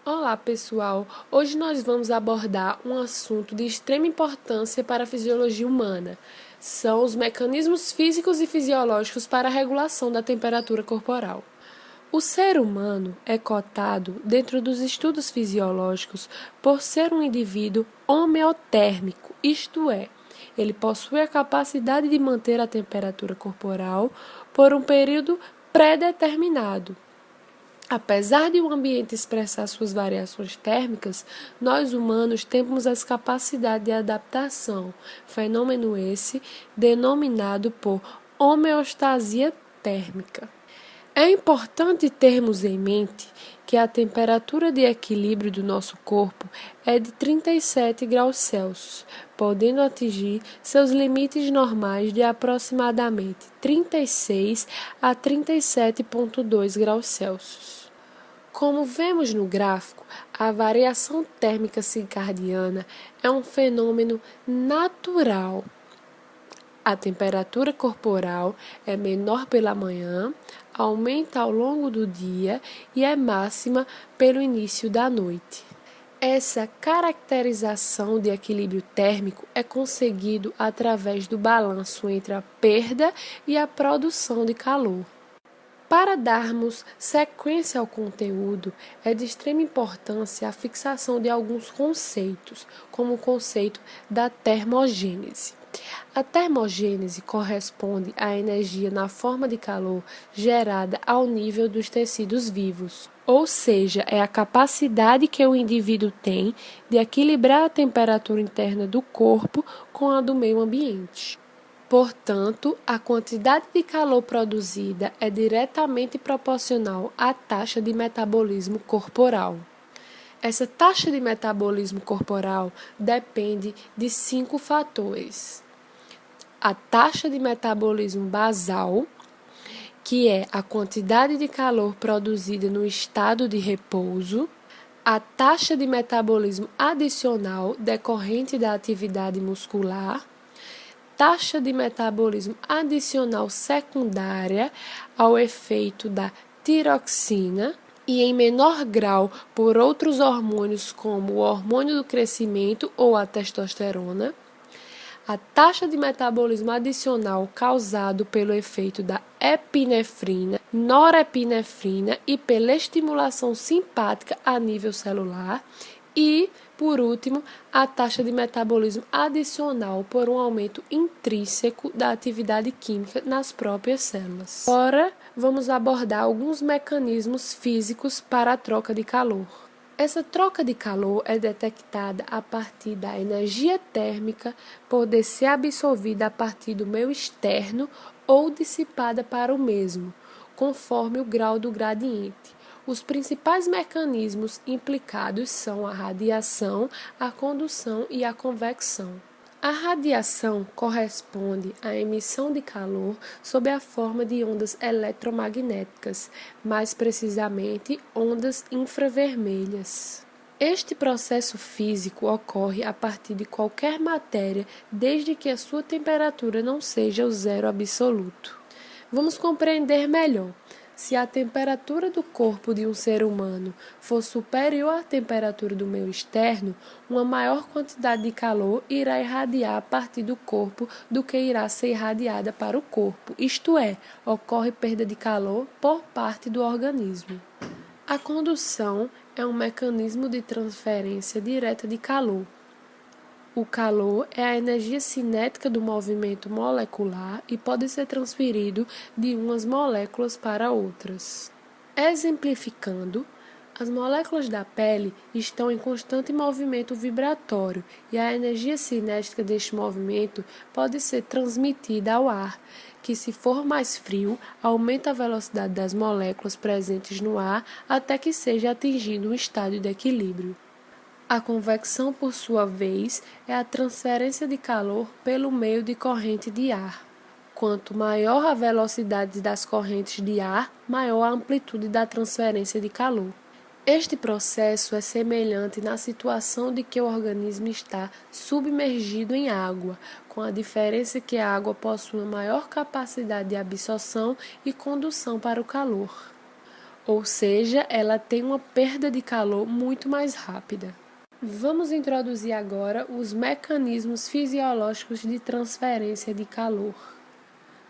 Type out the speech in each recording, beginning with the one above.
Olá, pessoal! Hoje nós vamos abordar um assunto de extrema importância para a fisiologia humana. São os mecanismos físicos e fisiológicos para a regulação da temperatura corporal. O ser humano é cotado, dentro dos estudos fisiológicos, por ser um indivíduo homeotérmico, isto é, ele possui a capacidade de manter a temperatura corporal por um período pré-determinado. Apesar de o ambiente expressar suas variações térmicas, nós humanos temos as capacidades de adaptação, fenômeno esse denominado por homeostasia térmica. É importante termos em mente que a temperatura de equilíbrio do nosso corpo é de 37 graus Celsius, podendo atingir seus limites normais de aproximadamente 36 a 37,2 graus Celsius. Como vemos no gráfico, a variação térmica circadiana é um fenômeno natural. A temperatura corporal é menor pela manhã, aumenta ao longo do dia e é máxima pelo início da noite. Essa caracterização de equilíbrio térmico é conseguido através do balanço entre a perda e a produção de calor. Para darmos sequência ao conteúdo, é de extrema importância a fixação de alguns conceitos, como o conceito da termogênese. A termogênese corresponde à energia na forma de calor gerada ao nível dos tecidos vivos, ou seja, é a capacidade que o indivíduo tem de equilibrar a temperatura interna do corpo com a do meio ambiente. Portanto, a quantidade de calor produzida é diretamente proporcional à taxa de metabolismo corporal. Essa taxa de metabolismo corporal depende de 5 fatores. A taxa de metabolismo basal, que é a quantidade de calor produzida no estado de repouso, a taxa de metabolismo adicional decorrente da atividade muscular, taxa de metabolismo adicional secundária ao efeito da tiroxina e em menor grau por outros hormônios como o hormônio do crescimento ou a testosterona, a taxa de metabolismo adicional causado pelo efeito da epinefrina, norepinefrina e pela estimulação simpática a nível celular e, por último, a taxa de metabolismo adicional por um aumento intrínseco da atividade química nas próprias células. Agora, vamos abordar alguns mecanismos físicos para a troca de calor. Essa troca de calor é detectada a partir da energia térmica poder ser absorvida a partir do meio externo ou dissipada para o mesmo, conforme o grau do gradiente. Os principais mecanismos implicados são a radiação, a condução e a convecção. A radiação corresponde à emissão de calor sob a forma de ondas eletromagnéticas, mais precisamente ondas infravermelhas. Este processo físico ocorre a partir de qualquer matéria, desde que a sua temperatura não seja o zero absoluto. Vamos compreender melhor. Se a temperatura do corpo de um ser humano for superior à temperatura do meio externo, uma maior quantidade de calor irá irradiar a partir do corpo do que irá ser irradiada para o corpo, isto é, ocorre perda de calor por parte do organismo. A condução é um mecanismo de transferência direta de calor. O calor é a energia cinética do movimento molecular e pode ser transferido de umas moléculas para outras. Exemplificando, as moléculas da pele estão em constante movimento vibratório e a energia cinética deste movimento pode ser transmitida ao ar, que, se for mais frio, aumenta a velocidade das moléculas presentes no ar até que seja atingido um estádio de equilíbrio. A convecção, por sua vez, é a transferência de calor pelo meio de corrente de ar. Quanto maior a velocidade das correntes de ar, maior a amplitude da transferência de calor. Este processo é semelhante na situação de que o organismo está submergido em água, com a diferença que a água possui uma maior capacidade de absorção e condução para o calor. ou seja, ela tem uma perda de calor muito mais rápida. Vamos introduzir agora os mecanismos fisiológicos de transferência de calor.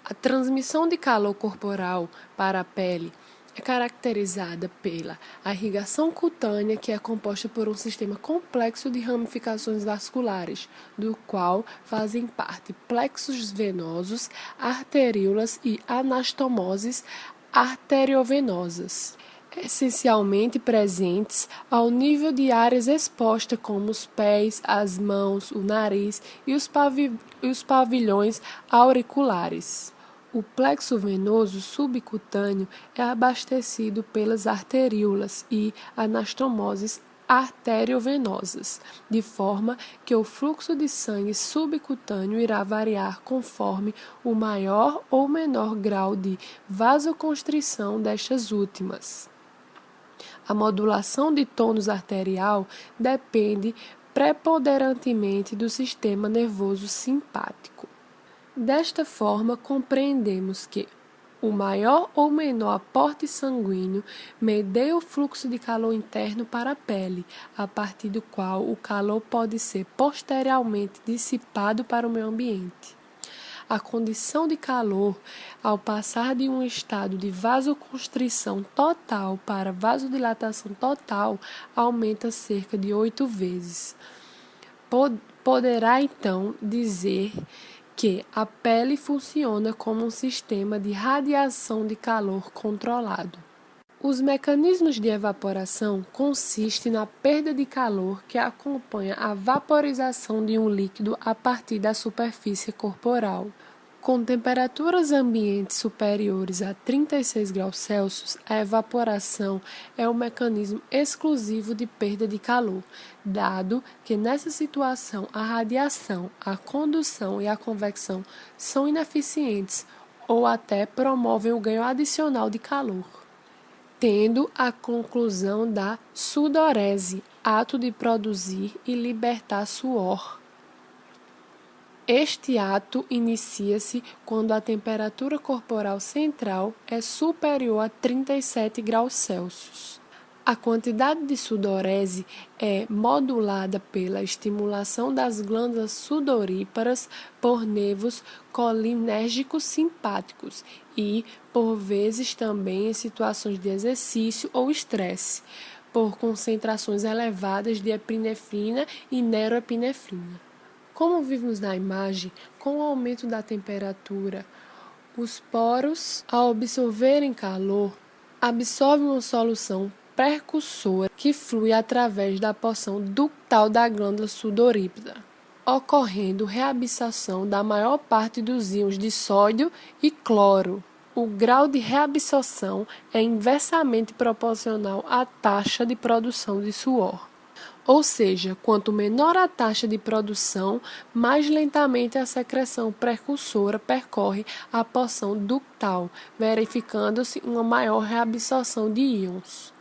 A transmissão de calor corporal para a pele é caracterizada pela irrigação cutânea, que é composta por um sistema complexo de ramificações vasculares, do qual fazem parte plexos venosos, arteríolas e anastomoses arteriovenosas, essencialmente presentes ao nível de áreas expostas como os pés, as mãos, o nariz e os pavilhões auriculares. O plexo venoso subcutâneo é abastecido pelas arteríolas e anastomoses arteriovenosas, de forma que o fluxo de sangue subcutâneo irá variar conforme o maior ou menor grau de vasoconstrição destas últimas. A modulação de tônus arterial depende preponderantemente do sistema nervoso simpático. Desta forma, compreendemos que o maior ou menor aporte sanguíneo medeia o fluxo de calor interno para a pele, a partir do qual o calor pode ser posteriormente dissipado para o meio ambiente. A condição de calor, ao passar de um estado de vasoconstrição total para vasodilatação total, aumenta cerca de 8 vezes. Poderá, então, dizer que a pele funciona como um sistema de radiação de calor controlado. Os mecanismos de evaporação consistem na perda de calor que acompanha a vaporização de um líquido a partir da superfície corporal. Com temperaturas ambientes superiores a 36 graus Celsius, a evaporação é um mecanismo exclusivo de perda de calor, dado que nessa situação a radiação, a condução e a convecção são ineficientes ou até promovem o ganho adicional de calor, tendo a conclusão da sudorese, ato de produzir e libertar suor. Este ato inicia-se quando a temperatura corporal central é superior a 37 graus Celsius. A quantidade de sudorese é modulada pela estimulação das glândulas sudoríparas por nervos colinérgicos simpáticos e, por vezes, também em situações de exercício ou estresse, por concentrações elevadas de epinefrina e neuroepinefrina. Como vimos na imagem, com o aumento da temperatura, os poros, ao absorverem calor, absorvem uma solução percussora que flui através da porção ductal da glândula sudorípara, ocorrendo reabsorção da maior parte dos íons de sódio e cloro. O grau de reabsorção é inversamente proporcional à taxa de produção de suor. Ou seja, quanto menor a taxa de produção, mais lentamente a secreção precursora percorre a porção ductal, verificando-se uma maior reabsorção de íons.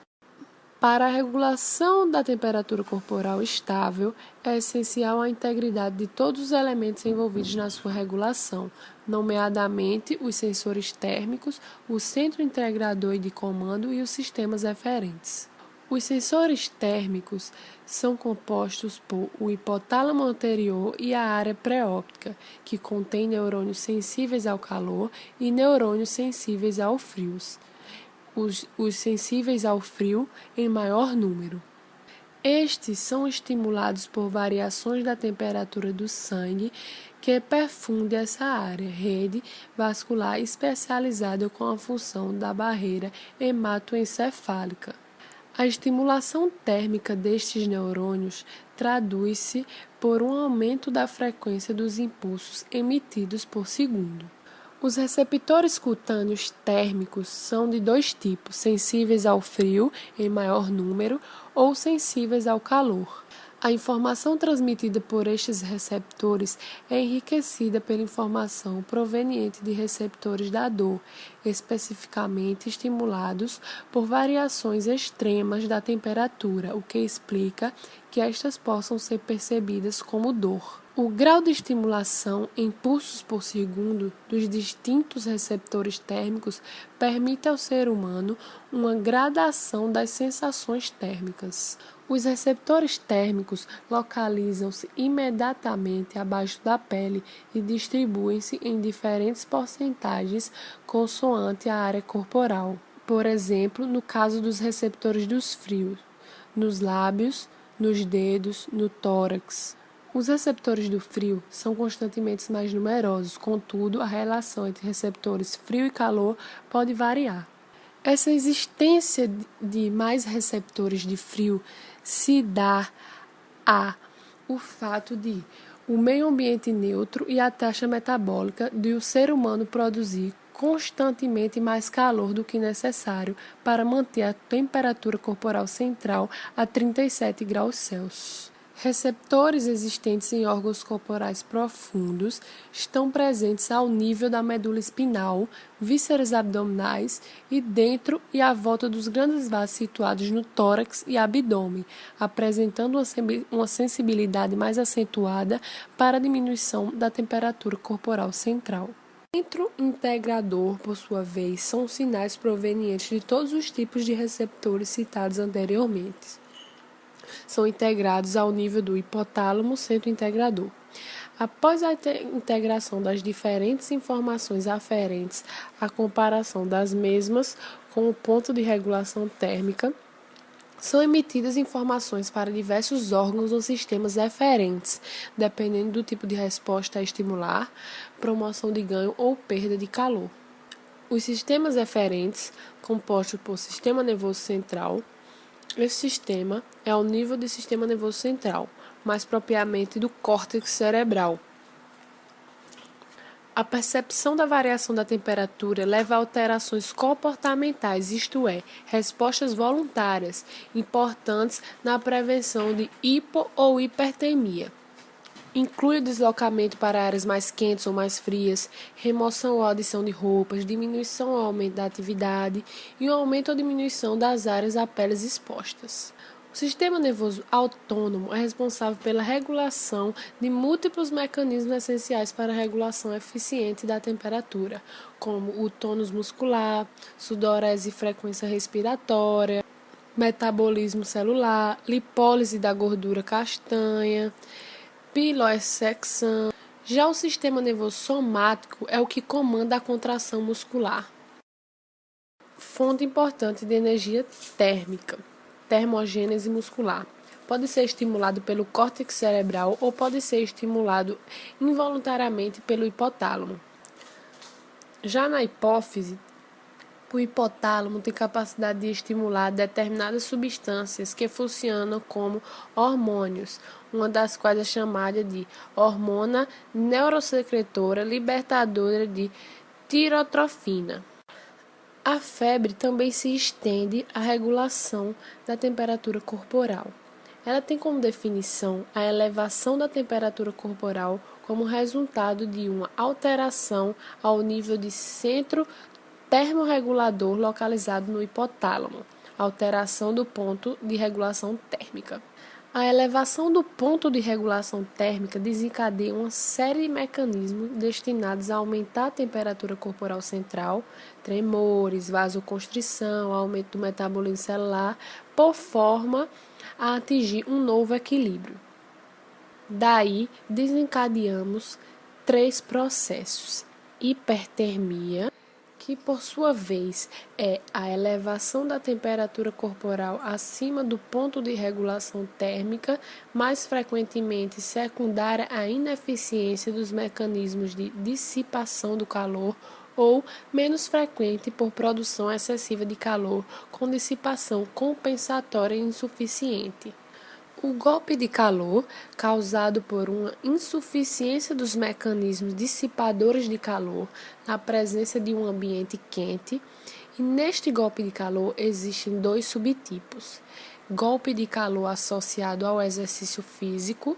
Para a regulação da temperatura corporal estável, é essencial a integridade de todos os elementos envolvidos na sua regulação, nomeadamente os sensores térmicos, o centro integrador e de comando e os sistemas eferentes. Os sensores térmicos são compostos por o hipotálamo anterior e a área pré-óptica, que contém neurônios sensíveis ao calor e neurônios sensíveis ao frio. Os sensíveis ao frio em maior número. Estes são estimulados por variações da temperatura do sangue que perfunde essa área, rede vascular especializada com a função da barreira hematoencefálica. A estimulação térmica destes neurônios traduz-se por um aumento da frequência dos impulsos emitidos por segundo. Os receptores cutâneos térmicos são de dois tipos, sensíveis ao frio, em maior número, ou sensíveis ao calor. A informação transmitida por estes receptores é enriquecida pela informação proveniente de receptores da dor, especificamente estimulados por variações extremas da temperatura, o que explica que estas possam ser percebidas como dor. O grau de estimulação em pulsos por segundo dos distintos receptores térmicos permite ao ser humano uma gradação das sensações térmicas. Os receptores térmicos localizam-se imediatamente abaixo da pele e distribuem-se em diferentes porcentagens consoante a área corporal. Por exemplo, no caso dos receptores dos frios, nos lábios, nos dedos, no tórax. Os receptores do frio são constantemente mais numerosos, contudo, a relação entre receptores frio e calor pode variar. Essa existência de mais receptores de frio se dá o fato de o meio ambiente neutro e a taxa metabólica de o ser humano produzir constantemente mais calor do que necessário para manter a temperatura corporal central a 37 graus Celsius. Receptores existentes em órgãos corporais profundos estão presentes ao nível da medula espinhal, vísceras abdominais e dentro e à volta dos grandes vasos situados no tórax e abdômen, apresentando uma sensibilidade mais acentuada para a diminuição da temperatura corporal central. O centro integrador, por sua vez, são sinais provenientes de todos os tipos de receptores citados anteriormente. São integrados ao nível do hipotálamo centro integrador. Após a integração das diferentes informações aferentes à comparação das mesmas com o ponto de regulação térmica, são emitidas informações para diversos órgãos ou sistemas eferentes, dependendo do tipo de resposta a estimular, promoção de ganho ou perda de calor. Os sistemas eferentes, compostos por sistema nervoso central. Esse sistema é ao nível do sistema nervoso central, mais propriamente do córtex cerebral. A percepção da variação da temperatura leva a alterações comportamentais, isto é, respostas voluntárias, importantes na prevenção de hipo ou hipertermia. Inclui o deslocamento para áreas mais quentes ou mais frias, remoção ou adição de roupas, diminuição ou aumento da atividade e um aumento ou diminuição das áreas a peles expostas. O sistema nervoso autônomo é responsável pela regulação de múltiplos mecanismos essenciais para a regulação eficiente da temperatura, como o tônus muscular, sudorese e frequência respiratória, metabolismo celular, lipólise da gordura castanha, piloexecção. Já o sistema nervoso somático é o que comanda a contração muscular. Fonte importante de energia térmica, termogênese muscular. Pode ser estimulado pelo córtex cerebral ou pode ser estimulado involuntariamente pelo hipotálamo. Já na hipófise, o hipotálamo tem capacidade de estimular determinadas substâncias que funcionam como hormônios, uma das quais é chamada de hormona neurosecretora libertadora de tirotrofina. A febre também se estende à regulação da temperatura corporal. Ela tem como definição a elevação da temperatura corporal como resultado de uma alteração ao nível de centro termorregulador localizado no hipotálamo, alteração do ponto de regulação térmica. A elevação do ponto de regulação térmica desencadeia uma série de mecanismos destinados a aumentar a temperatura corporal central, tremores, vasoconstrição, aumento do metabolismo celular, por forma a atingir um novo equilíbrio. Daí, desencadeamos 3 processos: hipertermia, que por sua vez é a elevação da temperatura corporal acima do ponto de regulação térmica, mais frequentemente secundária à ineficiência dos mecanismos de dissipação do calor, ou menos frequente por produção excessiva de calor com dissipação compensatória insuficiente. O golpe de calor, causado por uma insuficiência dos mecanismos dissipadores de calor na presença de um ambiente quente, e neste golpe de calor existem 2 subtipos: golpe de calor associado ao exercício físico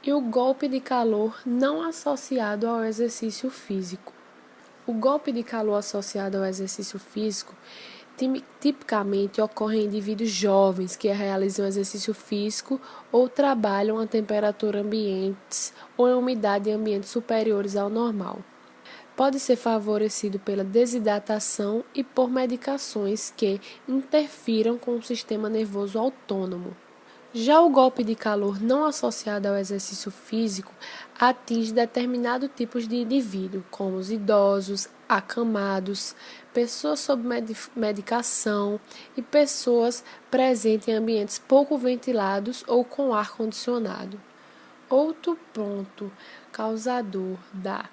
e o golpe de calor não associado ao exercício físico. O golpe de calor associado ao exercício físico Tipicamente ocorrem em indivíduos jovens que realizam exercício físico ou trabalham a temperatura ambientes ou em umidade em ambientes superiores ao normal. Pode ser favorecido pela desidratação e por medicações que interfiram com o sistema nervoso autônomo. Já o golpe de calor não associado ao exercício físico atinge determinados tipos de indivíduo, como os idosos, acamados, pessoas sob medicação e pessoas presentes em ambientes pouco ventilados ou com ar condicionado. Outro ponto causador da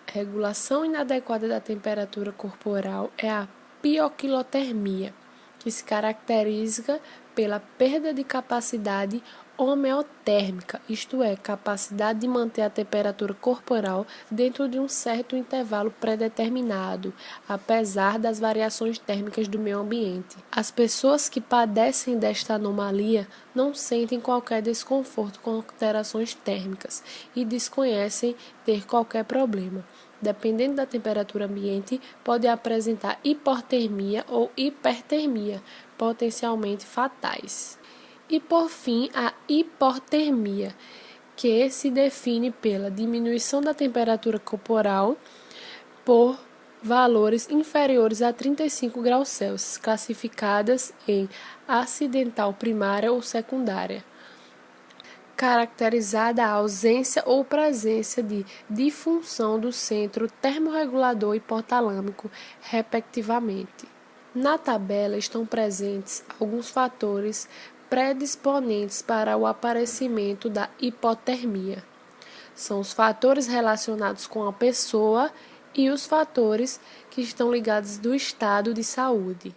regulação inadequada da temperatura corporal é a pioquilotermia, que se caracteriza pela perda de capacidade homeotérmica, isto é, capacidade de manter a temperatura corporal dentro de um certo intervalo pré-determinado, apesar das variações térmicas do meio ambiente. As pessoas que padecem desta anomalia não sentem qualquer desconforto com alterações térmicas e desconhecem ter qualquer problema. Dependendo da temperatura ambiente, pode apresentar hipotermia ou hipertermia, potencialmente fatais. E, por fim, a hipotermia, que se define pela diminuição da temperatura corporal por valores inferiores a 35 graus Celsius, classificadas em acidental primária ou secundária, caracterizada a ausência ou presença de disfunção do centro termorregulador e hipotalâmico, respectivamente. Na tabela estão presentes alguns fatores predisponentes para o aparecimento da hipotermia. São os fatores relacionados com a pessoa e os fatores que estão ligados do estado de saúde.